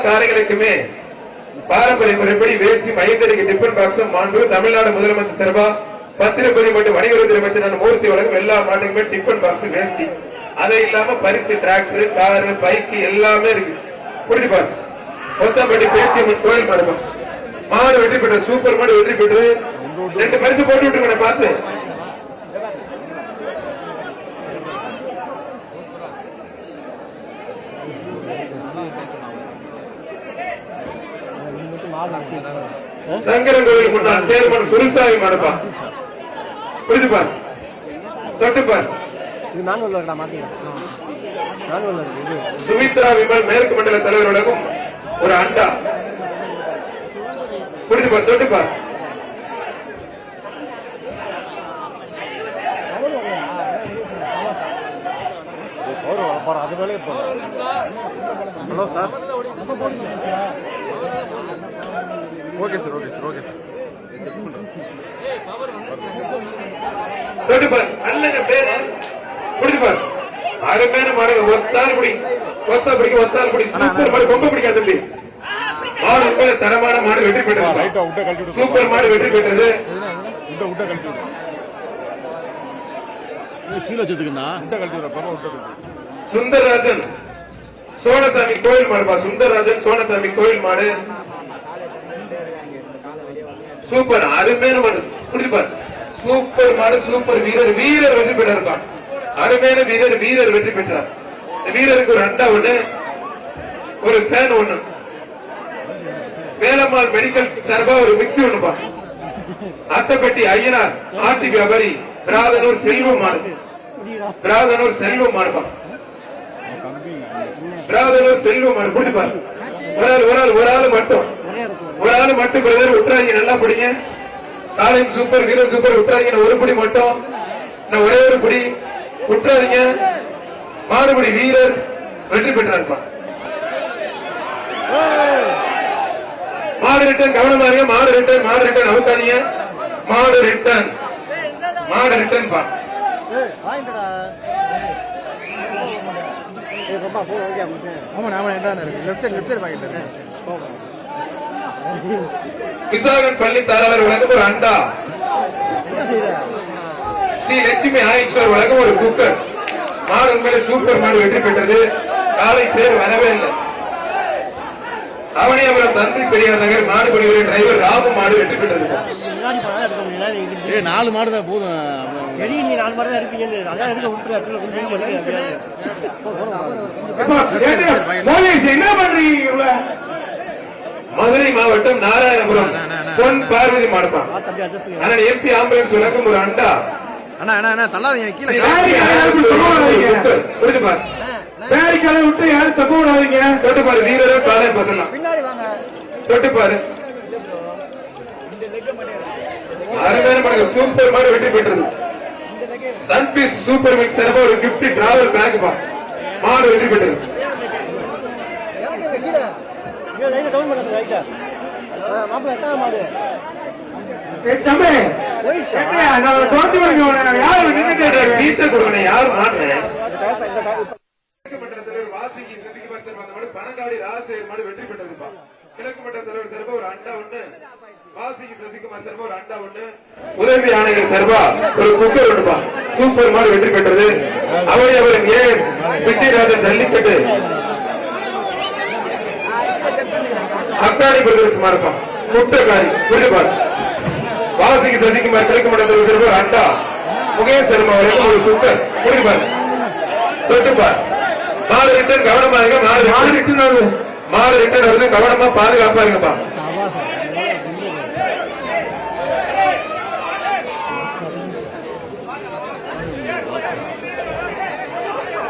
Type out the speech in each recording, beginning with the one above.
காரைகளுக்குமே பாரம்பரிய முறைப்படி வேஷ்டி மையத்திற்கு டிஃபன் பாக்ஸும் மாண்பு தமிழ்நாடு முதலமைச்சர் சார்பா பத்திரப்பதி மற்றும் வணிகத்துறை அமைச்சர் மூர்த்தி வழங்கும் எல்லா மாட்டுக்குமே டிஃபன் பாக்ஸ் வேஷ்டி. அதை இல்லாம பரிசு டிராக்டர் காரு பைக்கு எல்லாமே இருக்கு. புரிஞ்சு பாரு. கொத்தம்பட்டி பேசியம்மன் கோயில் மாடுமா மாடு வெற்றி பெற்ற சூப்பர் மாடு வெற்றி பெற்று 2 பரிசு போட்டு விட்டுருங்க பார்த்து. சங்கரன் கோயில் முன்னாள் சேர்மன் குருசாமி மாடுப்பா. புரிஞ்சு பாரு. தொட்டு பாரு. சுமித்ரா விமல் மேற்கு மண்டல தலைவர் உலகம் ஒரு அண்டா. புரிஞ்சு பாரு. தொட்டு பாரு. Hello sir. Okay sir. Okay sir. Okay sir. தொட்டு பாரு. அல்லங்க பேரு. புரிஞ்சு பாரு. அருமையான மாடு. ஒத்தால் பிடி. ஒத்தா பிடிக்க ஒத்தால் பிடி. சூப்பர் மாடு. கொம்ப பிடிக்காது தம்பி. மாடு தரமான மாடு வெற்றி பெற்றது. சூப்பர் மாடு வெற்றி பெற்றது. சுந்தரராஜன் சோனசாமி கோயில் மாடுப்பா. சுந்தரராஜன் சோனசாமி கோயில் மாடு. சூப்பர் அருமையான மாடு. புரிஞ்சுப்பார். சூப்பர் மாடு. சூப்பர் வீரர். வீரர் வெற்றி பெற்றார். அருமையான வீரர். வீரர் வெற்றி பெற்றார். வீரருக்கு ஒரு அண்டா ஒண்ணு, ஒரு ஃபேன் ஒண்ணு. வேலம்மாள் மெடிக்கல் சார்பா ஒரு மிக்சி ஒண்ணுப்பா. அத்தப்பட்டி ஐயனார் ஆர்டி வியாபாரி பிராதனூர் செல்வம் மாடு. பிராதனூர் செல்வம் மாடுப்பா. பிராதனூர் செல்வம் மாடு. புரிஞ்சுப்பார். ஒரு ஆள் மட்டும் பிரதர் விட்டுறாங்க. நல்லா பிடிங்க. காலையும் சூப்பர் வீரர் சூப்பர் விட்டுறாங்க. ஒரு பிடி மட்டும் ஒரே ஒரு பிடி விட்டுறாதீங்க. மாடுபிடி வீரர் வெற்றி பெற்றார்ப்பா. மாடு ரிட்டர்ன் கவனமா இருங்க. மாடு ரிட்டர்ன் அவுத்தாதீங்க. மாடு ரிட்டர்ன் பா. விசாகன் பள்ளி தாராளர் வழங்கும் ஒரு அண்டா. ஸ்ரீ லட்சுமி ஆயிஸ்வர் வழங்கும் ஒரு குக்கர். மாடு உண்மையிலே சூப்பர் மாடு வெற்றி பெற்றது. காலை பேர் வரவே இல்லை. அவனியாபுரம் தந்தை பெரியார் நகர் மாடுபடி டிரைவர் ராமு மாடு வெற்றி பெற்றது. 4 மாடு தான் போதும். என்ன பண்றீங்க? மதுரை மாவட்டம் நாராயணபுரம் பொன் பார்வதி மாடுப்பான். எம்பி ஆம்புலன்ஸ் வழங்கும் ஒரு அண்டா. பேரிக்காலை விட்டு யாரும் தப்பு விடாதீங்க. தொட்டுப்பாரு. வீரரும் காலை பார்க்கலாம். தொட்டுப்பாரு. அருமையான மாடு. சூப்பர் மாடு வெற்றி பெற்றது. சன்பீஸ் சூப்பர் மிக்ஸ் ஒரு கிஃப்ட் டிராவல் பேக் பா. மாடு வெற்றி பெற்றது. யாரும் மாட்டேன். வாசிக்கு பனங்காடி ராஜசேகர் மாடு வெற்றி பெற்றதுப்பா. கிழக்கு மன்ற தலைவர் சார்பா ஒரு அண்டா ஒண்ணு. வாசிக்கு சசிகுமார் சார்பா ஒரு அண்டா ஒண்ணு. உதவி ஆணையர் சார்பா ஒரு குக்கர் ஒண்ணுப்பா. சூப்பர் மாடு வெற்றி பெற்றது. அவரின் ஏஎஸ் விஜயராஜன் ஜல்லிக்கட்டு அக்காடி பிரதேசம் மாறுப்பா. முட்டக்காரி புரிஞ்சுப்பார். வாசிக்கு சசிகுமார் கிழக்கு மன்ற தலைவர் சார்பா ஒரு அண்டா. முகேஷ் சர்மா ஒரு குக்கர் புரிஞ்சுப்பார். தொட்டுப்பார். மாடு ரிட்டர்ன் கவனமா இருங்க. மாடு ரிட்டர்ன் வருது. கவனமா பாதுகாப்பா இருங்கப்பா.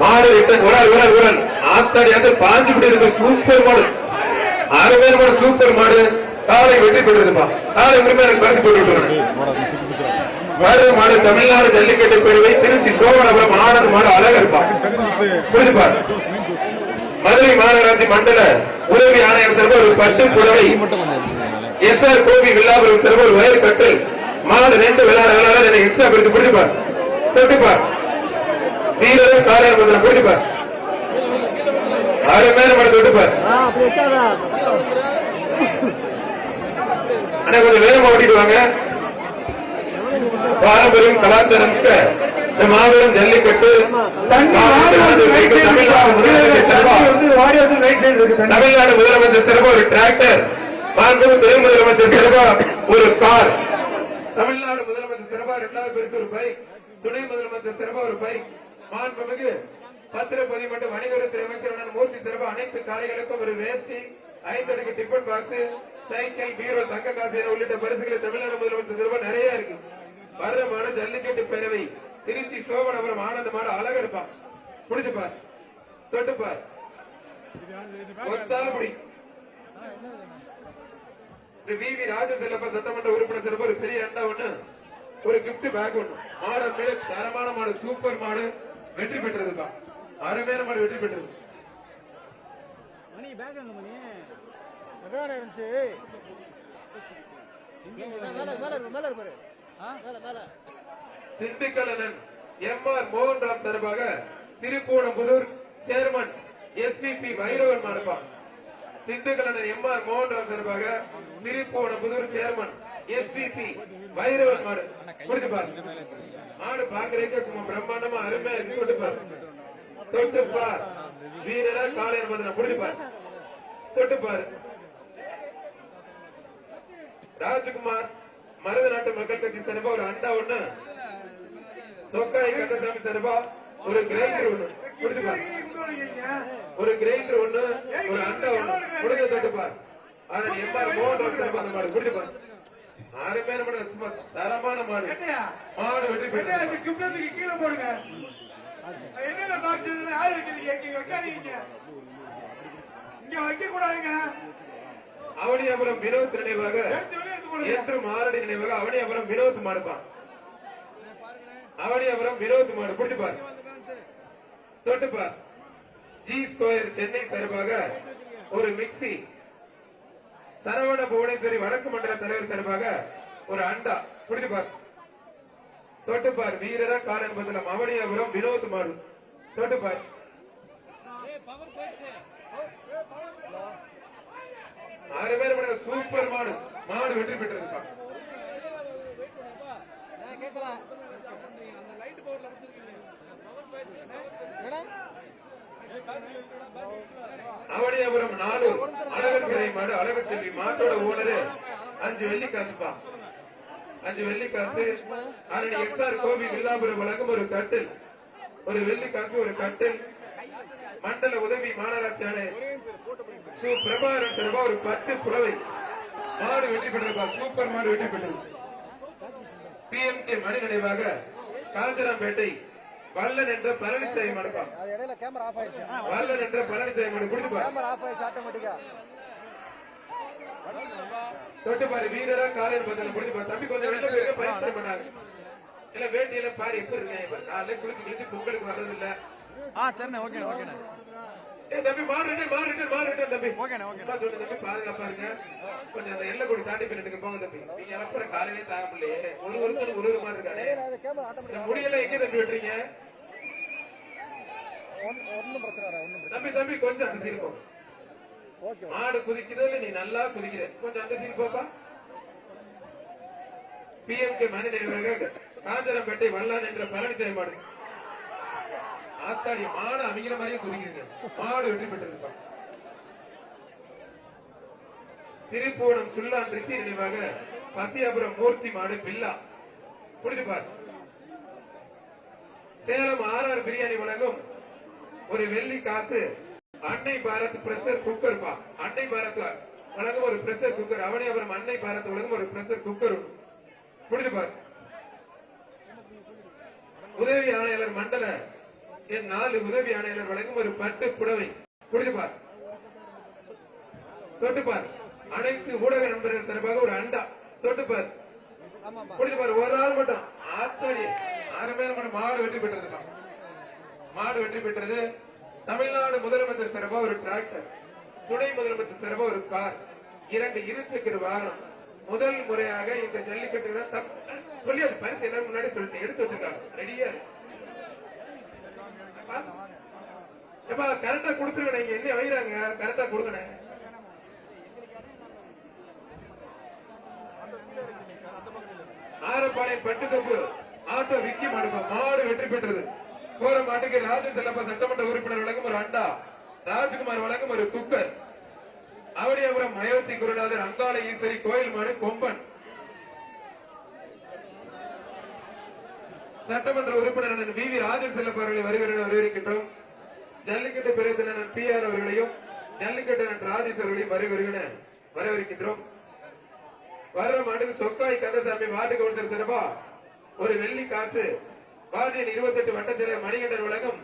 மாடு ரிட்டர்ன் உரல் ஆத்தாடி அந்த பாஞ்சு படி இருக்கு. சூப்பர் மாடு. அருமையான மாடு. சூப்பர் மாடு. காலை வெற்றி பெற்றதுப்பா. காலை உரிமை எனக்கு பரிசு போட்டு விட்டுருவேன். மாடு தமிழ்நாடு ஜல்லிக்கட்டு பேரவை திருச்சி சோழபுரம் ஆனந்த் மாடு அழகர்ப்பா. புரிஞ்சுப்பார். மதுரை மாநகராட்சி மண்டல உதவி ஆணையர் சார்பா ஒரு பட்டு புடவை. SR கோபி வில்லாபுரம் சார்பா ஒரு வயர் கட்டல். மாடு 2 விளையாட எக்ஸ்ட்ரா பிரித்து புரிஞ்சுப்பார். தொட்டுப்பார். வீரரும் காலையில் புரிஞ்சுப்பார். அருமையான மாடு தொட்டுப்பார். அண்ணா கொஞ்சம் வேகமா ஓட்டிட்டு வாங்க. பாரம்பரியம் கலாச்சாரம் மிக்க இந்த மாபெரும் ஜல்லிக்கட்டு தமிழ்நாடு முதலமைச்சர் சிறப்பா ஒரு டிராக்டர், மாண்புமிகு துணை முதலமைச்சர் சிறப்பா ஒரு கார், தமிழ்நாடு முதலமைச்சர் சிறப்பா 2வது பரிசு ஒரு பைக், துணை முதலமைச்சர் சிறப்பா ஒரு பைக், மாண்புமிகு பத்திரப்பதிவு மற்றும் வணிகத்துறை அமைச்சர் மூர்த்தி சிறப்பா அனைத்து காலைகளுக்கும் ஒரு வேஷ்டி, 5 அடுக்கு டிஃபன் பாக்ஸ், சைக்கிள், பீரோ, தங்க காசு என உள்ளிட்ட பரிசுகளை தமிழ்நாடு முதலமைச்சர் சிறப்பா நிறைய இருக்கு. வர்றமான ஜல்லிக்கட்டு பேரவை திருச்சி சோபனபுரம் ஆனந்தமான அழகா இருப்பான். புடிச்சுப்பார், தொட்டுப்பார், ஒத்தாலுபடி வி ராஜன் செல்லப்பா சட்டமன்ற உறுப்பினர் சிறப்பு ஒரு பெரிய அண்டா ஒண்ணு, ஒரு கிப்ட் பேக் ஒண்ணு. மாடு மிக தரமான மாடு, சூப்பர் மாடு, வெற்றி பெற்றதுப்பா. அருமையான மாடு வெற்றி பெற்றது. திண்டுக்கல்லன் எம்.ஆர். மோகன்ராம் சார்பாக திருப்பூணம்புதூர் சேர்மன் எஸ்விபி வைரவன் மாடுப்பா. திண்டுக்கல்லன் எம்.ஆர். மோகன்ராம் சார்பாக திருப்பூணம்புதூர் சேர்மன் எஸ்விபி வைரவன் மாடு. புரிஞ்சுப்பார், மாடு பாக்குறதுக்கு சும்மா பிரம்மாண்டமா அருமையா இருக்கு. தொட்டுப்பார், தொட்டுப்பார், வீரரா காலையர் மந்திரம். புரிஞ்சுப்பார், தொட்டுப்பார். ராஜ்குமார் மருத நாட்டு மக்கள் கட்சி சார்பா ஒரு அண்டா ஒண்ணு, சொக்காய் கந்தசாமி சார்பா ஒரு கிரைண்டர் ஒண்ணு. புரிஞ்சுப்பார், ஒரு கிரைண்டர் ஒண்ணு, ஒரு அண்டா ஒண்ணு. முடிஞ்ச தொட்டுப்பார். அதன் எம்.ஆர். மோகன் சார்பா அந்த மாடு. புரிஞ்சுப்பார், அருமையான மாடு, தரமான மாடு. மாடு வெற்றி பெற்றது. கீழே போடுங்க. என்ன பாக்ஸ் ஆள் வைக்காதீங்க, இங்க வைக்க கூடாதுங்க. அவனியாபுரம் வினோத் நினைவாக என்று மாரடி நினைவாக அவனியாபுரம் வினோத் மாடுப்பான். அவனியாபுரம் வினோத் மாடு. புடிச்சுப்பார், தொட்டுப்பார். ஜி ஸ்கொயர் சென்னை சார்பாக ஒரு மிக்சி, சரவண புவனேஸ்வரி வடக்கு மண்டல தலைவர் சார்பாக ஒரு அண்டா. புடிச்சுப்பார், தொட்டுப்பார். வீரரா கால் என்பதில் அவனியாபுரம் வினோத் மாடு. தொட்டுப்பார், ஆறு பேர் சூப்பர் மாடு. மாடு வெற்றி பெற்றிருக்கா. அவனியாபுரம் 4 அழகர் சிலை மாடு, அழகர் செல்வி மாட்டோட ஓனரு 5 வெள்ளி காசுப்பா. 5 வெள்ளி காசு. அதனை எஸ்ஆர் கோபி வில்லாபுரம் வழங்கும் ஒரு கட்டில், ஒரு வெள்ளி காசு, ஒரு கட்டில். மண்டல உதவி மாநகராட்சி ஆணையர் சு பிரபாகரன் சார்பா ஒரு 10 புடவை. மாடு வெற்றி பெற்றிருக்கா. சூப்பர் மாடு வெற்றி பெற்றது. PMK மணி நினைவாக காஞ்சனாம்பேட்டை வல்லன் என்ற பழனிசாமி மாடுப்பா. வல்லன் என்ற பழனிசாமி மாடு. குடிச்சுப்பா, தொட்டுப்பாரு. வீரரா காலையில் பத்தில குடிச்சுப்பா. தம்பி கொஞ்சம் வெளில போயிருக்க பரிசு பண்ணாங்க. இல்ல வேட்டியில பாரு எப்படி இருக்கேன். காலையில குளிச்சு குளிச்சு பொங்கலுக்கு வர்றது இல்ல. தம்பி மாறிட்டு தம்பி சொல்லு தம்பி, பாதுகாப்பா இருங்க. கொஞ்சம் அந்த எல்லை கூட தாண்டி பண்ணிட்டு போங்க தம்பி. நீங்க அப்புறம் காலையிலே தாங்க முடியலையே. ஒருத்தர் ஒரு மாதிரி இருக்காரு. முடியல எங்க தம்பி வெட்டுறீங்க தம்பி? தம்பி கொஞ்சம் அந்த சீர் போ. மாடு குதிக்குதோ இல்ல, நீ நல்லா குதிக்கிற. கொஞ்சம் அந்த சீர் போப்பா. PMK மணி நினைவாக காஞ்சனம்பேட்டை வல்லான் என்ற பழனிசாமி மாடு. ஆத்தாடி மாடு அமைக்கிற மாதிரியே குதிக்குங்க. மாடு வெற்றி பெற்றிருப்பா. திருப்பூணம் சுல்லான் ரிஷி நினைவாக பசியாபுரம் மூர்த்தி மாடு பில்லா. புரிஞ்சுப்பார். சேலம் RR பிரியாணி வழங்கும் ஒரு வெள்ளி காசு, அன்னை பாரத் பிரஷர் குக்கர் பா. அன்னை பாரத் வழங்கும் ஒரு பிரஷர் குக்கர். அவனியாபுரம் அன்னை பாரத் வழங்கும் ஒரு பிரஷர் குக்கர். புரிஞ்சுப்பார். உதவி ஆணையாளர் மண்டல 4 உதவி ஆணையாளர் வழங்கும் ஒரு 10 புடவை. புரிஞ்சுப்பார், தொட்டுப்பார். அனைத்து ஊடக நண்பர்கள் சார்பாக ஒரு அண்டா. தொட்டுப்பார், புரிஞ்சுப்பார். ஒரு ஆள் மட்டும் ஆத்தாடி 6 பேர் மாடு வெற்றி பெற்றது. மாடு வெற்றி பெற்றது. தமிழ்நாடு முதலமைச்சர் சார்பா ஒரு டிராக்டர், துணை முதலமைச்சர் சார்பா ஒரு கார், 2 இருசக்கர வாகனம். முதல் முறையாக இந்த ஜல்லிக்கட்டு சொல்லி அது பரிசு எல்லாரும் முன்னாடி சொல்லிட்டு எடுத்து வச்சிருக்காங்க. ரெடியா எப்ப கரெக்டா கொடுத்துருங்க, நீங்க என்ன வைறாங்க கரெக்டா கொடுங்க. ஆரப்பாளையம் பட்டு தொப்பு ஆட்டோ விக்கி மாடுப்பா, மாடு வெற்றி பெற்றது. கோர மாட்டுக்கு ராஜன் செல்லப்பா சட்டமன்ற உறுப்பினர் வழங்கும் ஒரு அண்டா, ராஜ்குமார் வழங்கும் ஒரு குக்கர், அவனியாபுரம் மயோத்தி குருநாதர் அங்காள ஈஸ்வரி கோயில் மாடு கொம்பன். சட்டமன்ற உறுப்பினர் வி வி ராஜன் செல்லப்பா அவர்களை வரவேற்கின்றோம். ஜல்லிக்கட்டு பிரிவினர் பி ஆர் அவர்களையும் ஜல்லிக்கட்டு ராஜேஷ் அவர்களையும் வரவேற்கின்றோம். வர்ற மாட்டுக்கு சொக்காய் கந்தசாமி வார்டு கவுன்சிலர் சிறப்பா ஒரு வெள்ளி காசு, வார்டின் 28 வட்ட செயலர் மணிகண்டன் வழங்கும்